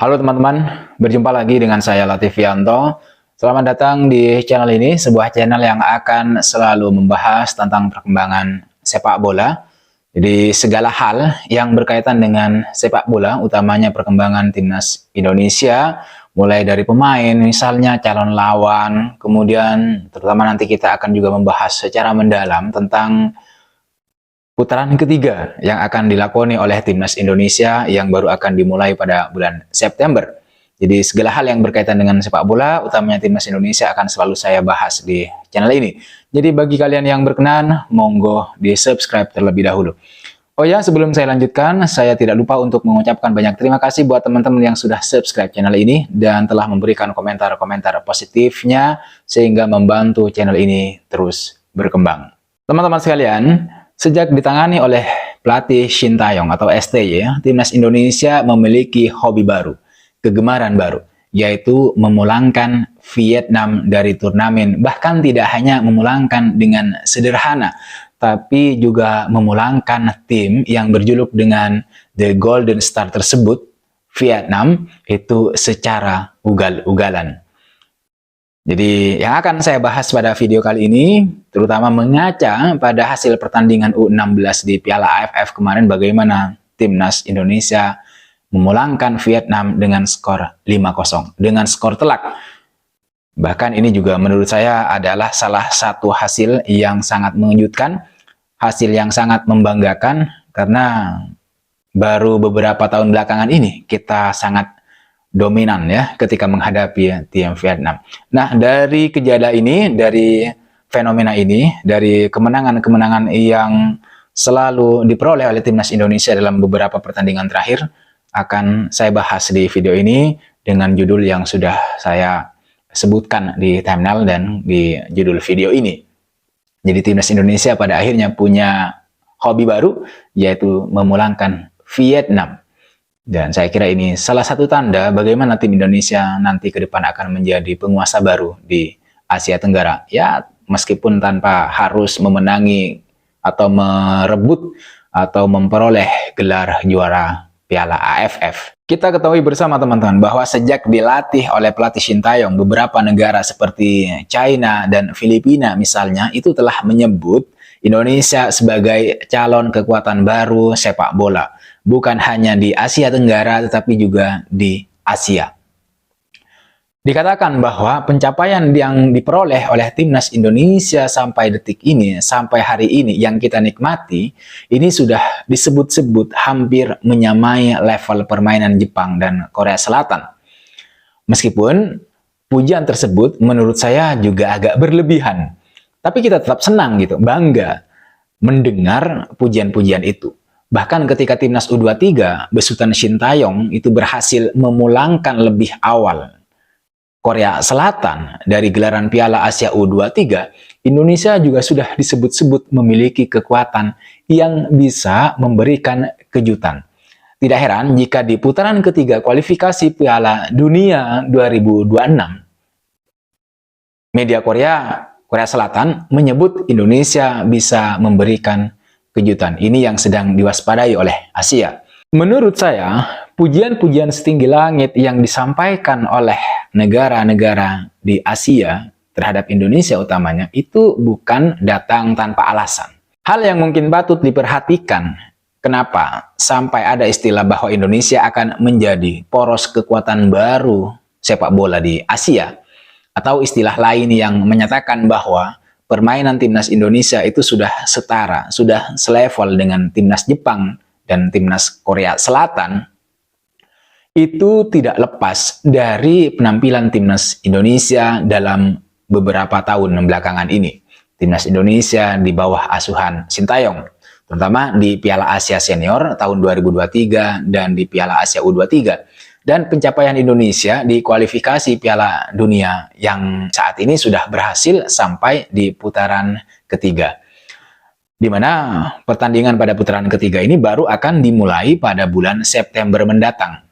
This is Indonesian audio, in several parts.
Halo teman-teman, berjumpa lagi dengan saya Latifianto. Selamat datang di channel ini, sebuah channel yang akan selalu membahas tentang perkembangan sepak bola. Jadi segala hal yang berkaitan dengan sepak bola, utamanya perkembangan timnas Indonesia, mulai dari pemain, misalnya calon lawan, kemudian terutama nanti kita akan juga membahas secara mendalam tentang putaran ketiga yang akan dilakoni oleh timnas Indonesia yang baru akan dimulai pada bulan September. Jadi segala hal yang berkaitan dengan sepak bola, utamanya timnas Indonesia akan selalu saya bahas di channel ini. Jadi bagi kalian yang berkenan, monggo di subscribe terlebih dahulu. Oh ya, sebelum saya lanjutkan, saya tidak lupa untuk mengucapkan banyak terima kasih buat teman-teman yang sudah subscribe channel ini dan telah memberikan komentar-komentar positifnya sehingga membantu channel ini terus berkembang. Teman-teman sekalian, sejak ditangani oleh pelatih Shin Tae-yong atau STY, timnas Indonesia memiliki hobi baru, kegemaran baru, yaitu memulangkan Vietnam dari turnamen. Bahkan tidak hanya memulangkan dengan sederhana, tapi juga memulangkan tim yang berjuluk dengan The Golden Star tersebut, Vietnam, itu secara ugal-ugalan. Jadi yang akan saya bahas pada video kali ini, terutama mengaca pada hasil pertandingan U16 di Piala AFF kemarin, bagaimana timnas Indonesia memulangkan Vietnam dengan skor 5-0, dengan skor telak. Bahkan ini juga menurut saya adalah salah satu hasil yang sangat mengejutkan, hasil yang sangat membanggakan, karena baru beberapa tahun belakangan ini kita sangat dominan ya ketika menghadapi tim Vietnam. Nah, dari kejadian ini, dari fenomena ini, dari kemenangan-kemenangan yang selalu diperoleh oleh timnas Indonesia dalam beberapa pertandingan terakhir, akan saya bahas di video ini dengan judul yang sudah saya sebutkan di thumbnail dan di judul video ini. Jadi timnas Indonesia pada akhirnya punya hobi baru, yaitu memulangkan Vietnam. Dan saya kira ini salah satu tanda bagaimana tim Indonesia nanti ke depan akan menjadi penguasa baru di Asia Tenggara. Ya, meskipun tanpa harus memenangi atau merebut atau memperoleh gelar juara Piala AFF. Kita ketahui bersama teman-teman bahwa sejak dilatih oleh pelatih Shin Tae-yong, beberapa negara seperti China dan Filipina misalnya itu telah menyebut Indonesia sebagai calon kekuatan baru sepak bola. Bukan hanya di Asia Tenggara, tetapi juga di Asia. Dikatakan bahwa pencapaian yang diperoleh oleh timnas Indonesia sampai detik ini, sampai hari ini yang kita nikmati, ini sudah disebut-sebut hampir menyamai level permainan Jepang dan Korea Selatan. Meskipun pujian tersebut menurut saya juga agak berlebihan. Tapi kita tetap senang gitu, bangga mendengar pujian-pujian itu. Bahkan ketika timnas U23 besutan Shin Tae-yong itu berhasil memulangkan lebih awal Korea Selatan dari gelaran Piala Asia U23, Indonesia juga sudah disebut-sebut memiliki kekuatan yang bisa memberikan kejutan. Tidak heran jika di putaran ketiga kualifikasi Piala Dunia 2026, media Korea Selatan menyebut Indonesia bisa memberikan kejutan. Ini yang sedang diwaspadai oleh Asia. Menurut saya, pujian-pujian setinggi langit yang disampaikan oleh negara-negara di Asia terhadap Indonesia utamanya itu bukan datang tanpa alasan. Hal yang mungkin patut diperhatikan, kenapa sampai ada istilah bahwa Indonesia akan menjadi poros kekuatan baru sepak bola di Asia, atau istilah lain yang menyatakan bahwa permainan timnas Indonesia itu sudah setara, sudah selevel dengan timnas Jepang dan timnas Korea Selatan, itu tidak lepas dari penampilan timnas Indonesia dalam beberapa tahun belakangan ini. Timnas Indonesia di bawah asuhan Shin Tae-yong, terutama di Piala Asia Senior tahun 2023 dan di Piala Asia U23. Dan pencapaian Indonesia di kualifikasi Piala Dunia yang saat ini sudah berhasil sampai di putaran ketiga. Di mana pertandingan pada putaran ketiga ini baru akan dimulai pada bulan September mendatang.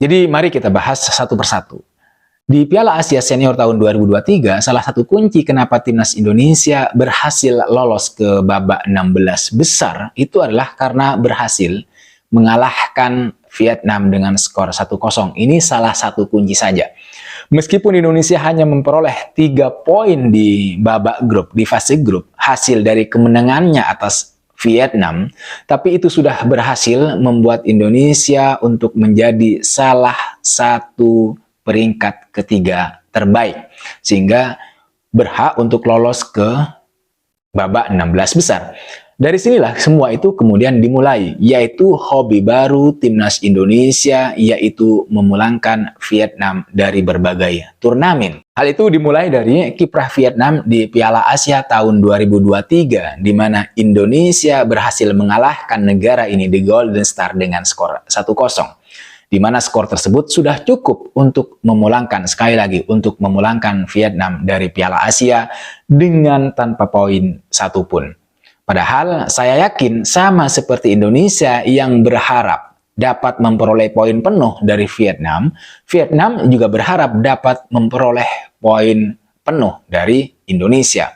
Jadi mari kita bahas satu persatu. Di Piala Asia Senior tahun 2023, salah satu kunci kenapa timnas Indonesia berhasil lolos ke babak 16 besar itu adalah karena berhasil mengalahkan Vietnam dengan skor 1-0. Ini salah satu kunci saja. Meskipun Indonesia hanya memperoleh 3 poin di babak grup, di fase grup, hasil dari kemenangannya atas Vietnam, tapi itu sudah berhasil membuat Indonesia untuk menjadi salah satu peringkat ketiga terbaik, sehingga berhak untuk lolos ke babak 16 besar. Dari sinilah semua itu kemudian dimulai, yaitu hobi baru timnas Indonesia, yaitu memulangkan Vietnam dari berbagai turnamen. Hal itu dimulai dari kiprah Vietnam di Piala Asia tahun 2023, di mana Indonesia berhasil mengalahkan negara ini di Golden Star dengan skor 1-0. Di mana skor tersebut sudah cukup untuk memulangkan, sekali lagi, untuk memulangkan Vietnam dari Piala Asia dengan tanpa poin satupun. Padahal saya yakin sama seperti Indonesia yang berharap dapat memperoleh poin penuh dari Vietnam, Vietnam juga berharap dapat memperoleh poin penuh dari Indonesia.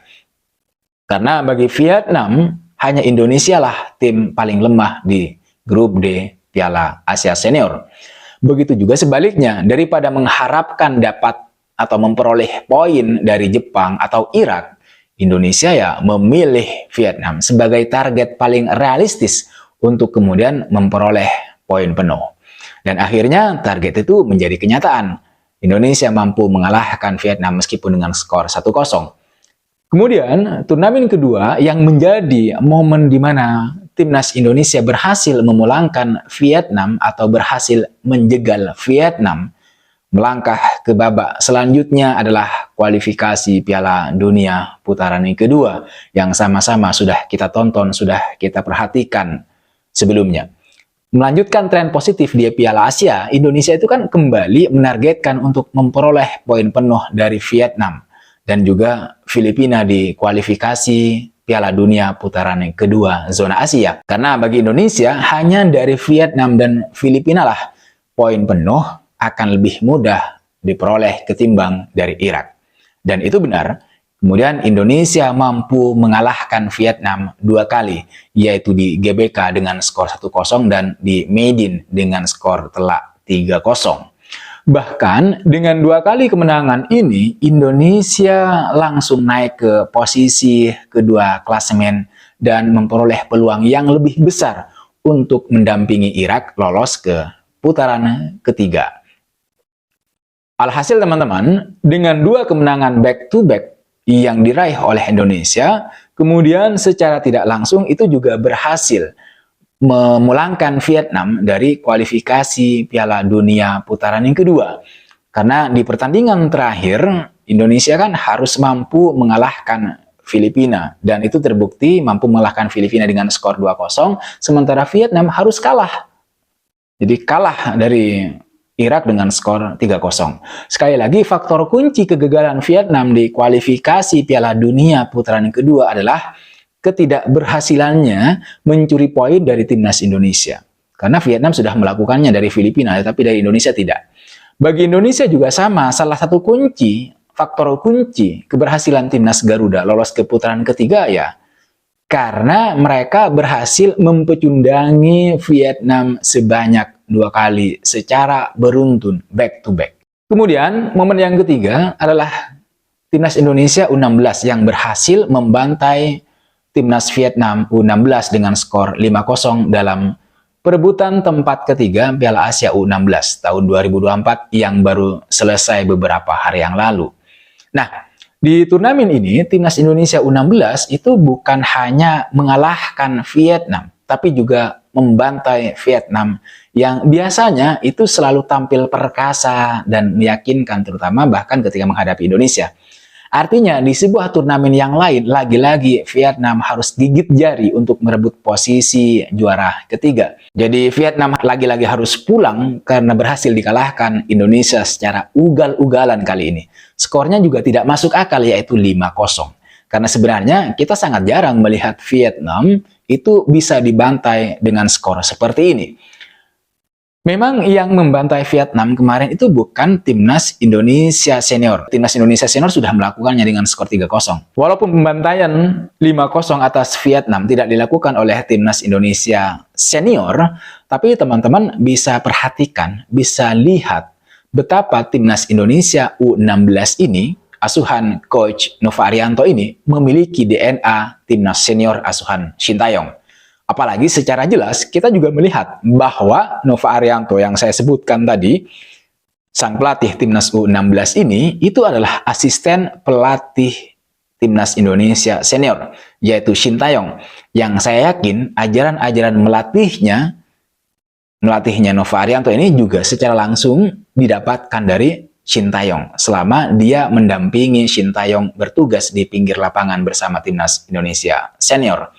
Karena bagi Vietnam, hanya Indonesia lah tim paling lemah di grup D Piala Asia Senior. Begitu juga sebaliknya, daripada mengharapkan dapat atau memperoleh poin dari Jepang atau Irak, Indonesia ya memilih Vietnam sebagai target paling realistis untuk kemudian memperoleh poin penuh. Dan akhirnya target itu menjadi kenyataan. Indonesia mampu mengalahkan Vietnam meskipun dengan skor 1-0. Kemudian turnamen kedua yang menjadi momen di mana timnas Indonesia berhasil memulangkan Vietnam atau berhasil menjegal Vietnam melangkah ke babak selanjutnya adalah kualifikasi Piala Dunia putaran yang kedua yang sama-sama sudah kita tonton, sudah kita perhatikan sebelumnya. Melanjutkan tren positif di Piala Asia, Indonesia itu kan kembali menargetkan untuk memperoleh poin penuh dari Vietnam dan juga Filipina di kualifikasi Piala Dunia putaran yang kedua zona Asia. Karena bagi Indonesia hanya dari Vietnam dan Filipina lah poin penuh akan lebih mudah diperoleh ketimbang dari Irak. Dan itu benar. Kemudian Indonesia mampu mengalahkan Vietnam 2 kali, yaitu di GBK dengan skor 1-0 dan di Meidin dengan skor telak 3-0. Bahkan dengan 2 kali kemenangan ini, Indonesia langsung naik ke posisi kedua klasemen dan memperoleh peluang yang lebih besar untuk mendampingi Irak lolos ke putaran ketiga. Alhasil teman-teman, dengan 2 kemenangan back-to-back yang diraih oleh Indonesia, kemudian secara tidak langsung itu juga berhasil memulangkan Vietnam dari kualifikasi Piala Dunia putaran yang kedua. Karena di pertandingan terakhir, Indonesia kan harus mampu mengalahkan Filipina. Dan itu terbukti mampu mengalahkan Filipina dengan skor 2-0, sementara Vietnam harus kalah. Jadi kalah dari Irak dengan skor 3-0. Sekali lagi, faktor kunci kegagalan Vietnam di kualifikasi Piala Dunia putaran yang kedua adalah ketidakberhasilannya mencuri poin dari timnas Indonesia. Karena Vietnam sudah melakukannya dari Filipina, tapi dari Indonesia tidak. Bagi Indonesia juga sama, salah satu kunci, faktor kunci keberhasilan timnas Garuda lolos ke putaran ketiga ya, karena mereka berhasil mempecundangi Vietnam sebanyak 2 kali secara beruntun back to back. Kemudian momen yang ketiga adalah timnas Indonesia U16 yang berhasil membantai timnas Vietnam U16 dengan skor 5-0 dalam perebutan tempat ketiga Piala Asia U16 tahun 2024 yang baru selesai beberapa hari yang lalu. Nah, di turnamen ini, timnas Indonesia U16 itu bukan hanya mengalahkan Vietnam, tapi juga membantai Vietnam yang biasanya itu selalu tampil perkasa dan meyakinkan, terutama bahkan ketika menghadapi Indonesia. Artinya, di sebuah turnamen yang lain, lagi-lagi Vietnam harus gigit jari untuk merebut posisi juara ketiga. Jadi Vietnam lagi-lagi harus pulang karena berhasil dikalahkan Indonesia secara ugal-ugalan kali ini. Skornya juga tidak masuk akal, yaitu 5-0. Karena sebenarnya kita sangat jarang melihat Vietnam itu bisa dibantai dengan skor seperti ini. Memang yang membantai Vietnam kemarin itu bukan timnas Indonesia senior. Timnas Indonesia senior sudah melakukannya dengan skor 3-0. Walaupun pembantaian 5-0 atas Vietnam tidak dilakukan oleh timnas Indonesia senior, tapi teman-teman bisa perhatikan, bisa lihat betapa timnas Indonesia U16 ini, asuhan Coach Nova Arianto ini, memiliki DNA timnas senior asuhan Shin Tae-yong. Apalagi secara jelas kita juga melihat bahwa Nova Arianto yang saya sebutkan tadi, sang pelatih timnas U16 ini, itu adalah asisten pelatih timnas Indonesia senior, yaitu Shin Tae-yong. Yang saya yakin ajaran-ajaran melatihnya Nova Arianto ini juga secara langsung didapatkan dari Shin Tae-yong selama dia mendampingi Shin Tae-yong bertugas di pinggir lapangan bersama timnas Indonesia senior.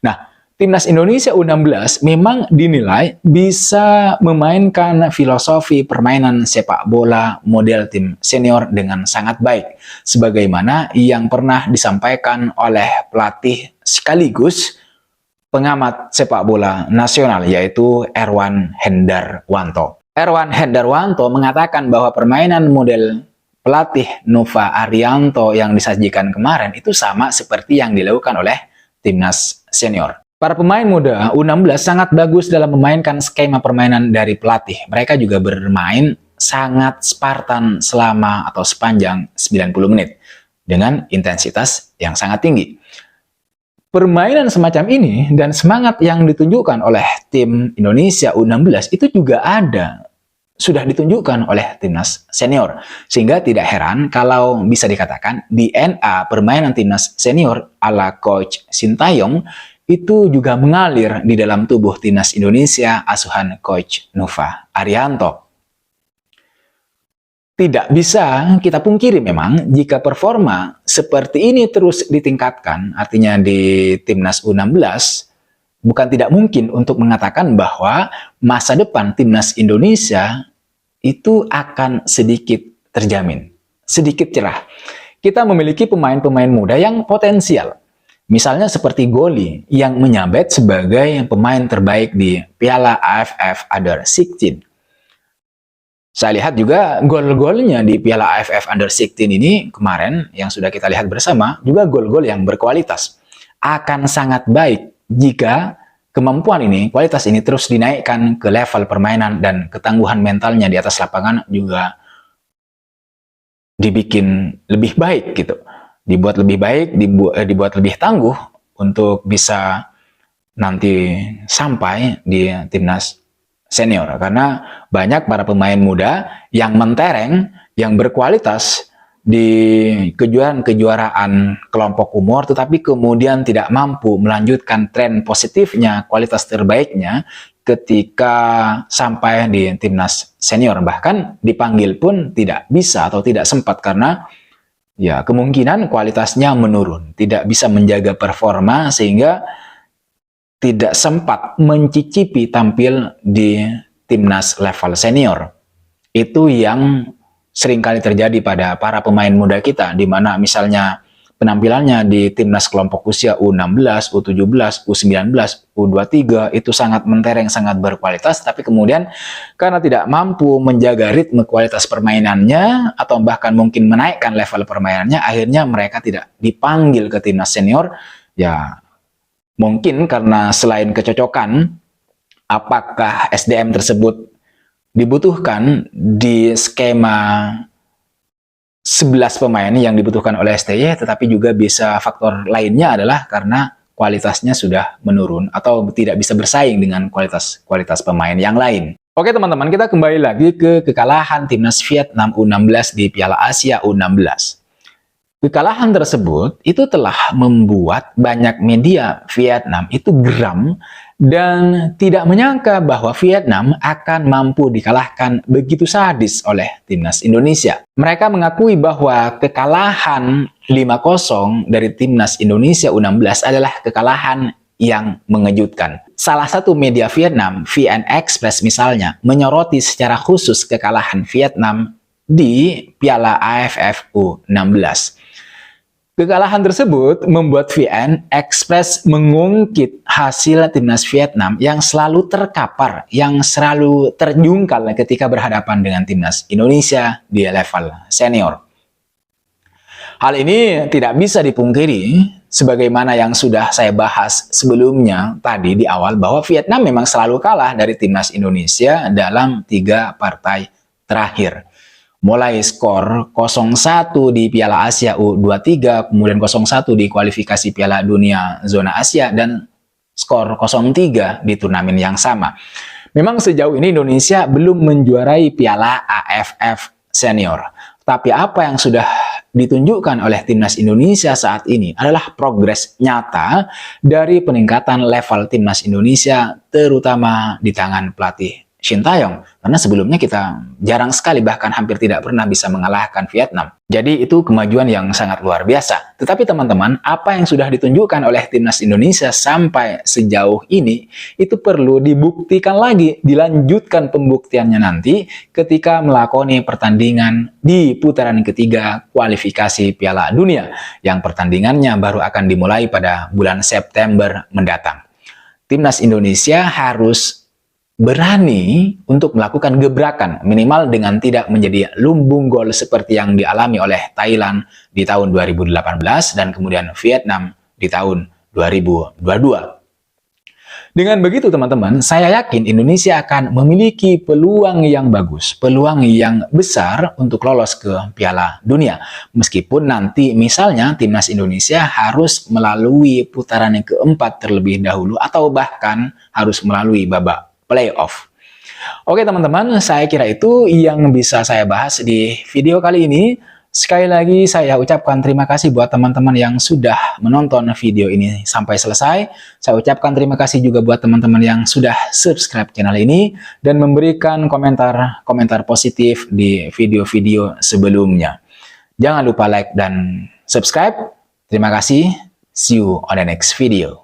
Nah, timnas Indonesia U16 memang dinilai bisa memainkan filosofi permainan sepak bola model tim senior dengan sangat baik, sebagaimana yang pernah disampaikan oleh pelatih sekaligus pengamat sepak bola nasional, yaitu Erwan Hendarwanto. Erwan Hendarwanto mengatakan bahwa permainan model pelatih Nova Arianto yang disajikan kemarin itu sama seperti yang dilakukan oleh timnas senior. Para pemain muda U16 sangat bagus dalam memainkan skema permainan dari pelatih. Mereka juga bermain sangat Spartan selama atau sepanjang 90 menit dengan intensitas yang sangat tinggi. Permainan semacam ini dan semangat yang ditunjukkan oleh tim Indonesia U16 itu juga sudah ditunjukkan oleh timnas senior. Sehingga tidak heran kalau bisa dikatakan DNA permainan timnas senior ala Coach Shin Tae-yong itu juga mengalir di dalam tubuh timnas Indonesia asuhan Coach Nova Arianto. Tidak bisa kita pungkiri memang jika performa seperti ini terus ditingkatkan, artinya di timnas U16, bukan tidak mungkin untuk mengatakan bahwa masa depan timnas Indonesia itu akan sedikit terjamin, sedikit cerah. Kita memiliki pemain-pemain muda yang potensial. Misalnya seperti Goli yang menyabet sebagai pemain terbaik di Piala AFF Under-16. Saya lihat juga gol-golnya di Piala AFF Under-16 ini kemarin yang sudah kita lihat bersama, juga gol-gol yang berkualitas. Akan sangat baik jika kemampuan ini, kualitas ini terus dinaikkan ke level permainan dan ketangguhan mentalnya di atas lapangan juga dibikin lebih baik gitu. Dibuat lebih baik, dibuat lebih tangguh untuk bisa nanti sampai di timnas senior. Karena banyak para pemain muda yang mentereng, yang berkualitas di kejuaraan kelompok umur, tetapi kemudian tidak mampu melanjutkan tren positifnya, kualitas terbaiknya ketika sampai di timnas senior. Bahkan dipanggil pun tidak bisa atau tidak sempat karena ya kemungkinan kualitasnya menurun, tidak bisa menjaga performa sehingga tidak sempat mencicipi tampil di timnas level senior. Itu yang seringkali terjadi pada para pemain muda kita, di mana misalnya penampilannya di timnas kelompok usia U16, U17, U19, U23 itu sangat mentereng, sangat berkualitas, tapi kemudian karena tidak mampu menjaga ritme kualitas permainannya atau bahkan mungkin menaikkan level permainannya, akhirnya mereka tidak dipanggil ke timnas senior. Ya mungkin karena selain kecocokan, apakah SDM tersebut dibutuhkan di skema 11 pemain yang dibutuhkan oleh STY, tetapi juga bisa faktor lainnya adalah karena kualitasnya sudah menurun atau tidak bisa bersaing dengan kualitas pemain yang lain. Oke teman-teman, kita kembali lagi ke kekalahan timnas Vietnam U16 di Piala Asia U16. Kekalahan tersebut itu telah membuat banyak media Vietnam itu geram dan tidak menyangka bahwa Vietnam akan mampu dikalahkan begitu sadis oleh timnas Indonesia. Mereka mengakui bahwa kekalahan 5-0 dari timnas Indonesia U16 adalah kekalahan yang mengejutkan. Salah satu media Vietnam, VN Express misalnya, menyoroti secara khusus kekalahan Vietnam di Piala AFF U16. Kekalahan tersebut membuat VN Express mengungkit hasil timnas Vietnam yang selalu terkapar, yang selalu terjungkal ketika berhadapan dengan timnas Indonesia di level senior. Hal ini tidak bisa dipungkiri, sebagaimana yang sudah saya bahas sebelumnya tadi di awal, bahwa Vietnam memang selalu kalah dari timnas Indonesia dalam 3 partai terakhir. Mulai skor 0-1 di Piala Asia U23, kemudian 0-1 di kualifikasi Piala Dunia Zona Asia, dan skor 0-3 di turnamen yang sama. Memang sejauh ini Indonesia belum menjuarai Piala AFF Senior. Tapi apa yang sudah ditunjukkan oleh timnas Indonesia saat ini adalah progres nyata dari peningkatan level timnas Indonesia, terutama di tangan pelatih Shin Tae-yong, karena sebelumnya kita jarang sekali, bahkan hampir tidak pernah bisa mengalahkan Vietnam. Jadi itu kemajuan yang sangat luar biasa. Tetapi teman-teman, apa yang sudah ditunjukkan oleh timnas Indonesia sampai sejauh ini, itu perlu dibuktikan lagi, dilanjutkan pembuktiannya nanti ketika melakoni pertandingan di putaran ketiga kualifikasi Piala Dunia, yang pertandingannya baru akan dimulai pada bulan September mendatang. Timnas Indonesia harus berani untuk melakukan gebrakan, minimal dengan tidak menjadi lumbung gol seperti yang dialami oleh Thailand di tahun 2018 dan kemudian Vietnam di tahun 2022. Dengan begitu teman-teman, saya yakin Indonesia akan memiliki peluang yang bagus, peluang yang besar untuk lolos ke Piala Dunia. Meskipun nanti misalnya timnas Indonesia harus melalui putaran yang keempat terlebih dahulu, atau bahkan harus melalui babak playoff. Oke teman-teman, saya kira itu yang bisa saya bahas di video kali ini. Sekali lagi saya ucapkan terima kasih buat teman-teman yang sudah menonton video ini sampai selesai. Saya ucapkan terima kasih juga buat teman-teman yang sudah subscribe channel ini dan memberikan komentar positif di video-video sebelumnya. Jangan lupa like dan subscribe. Terima kasih. See you on the next video.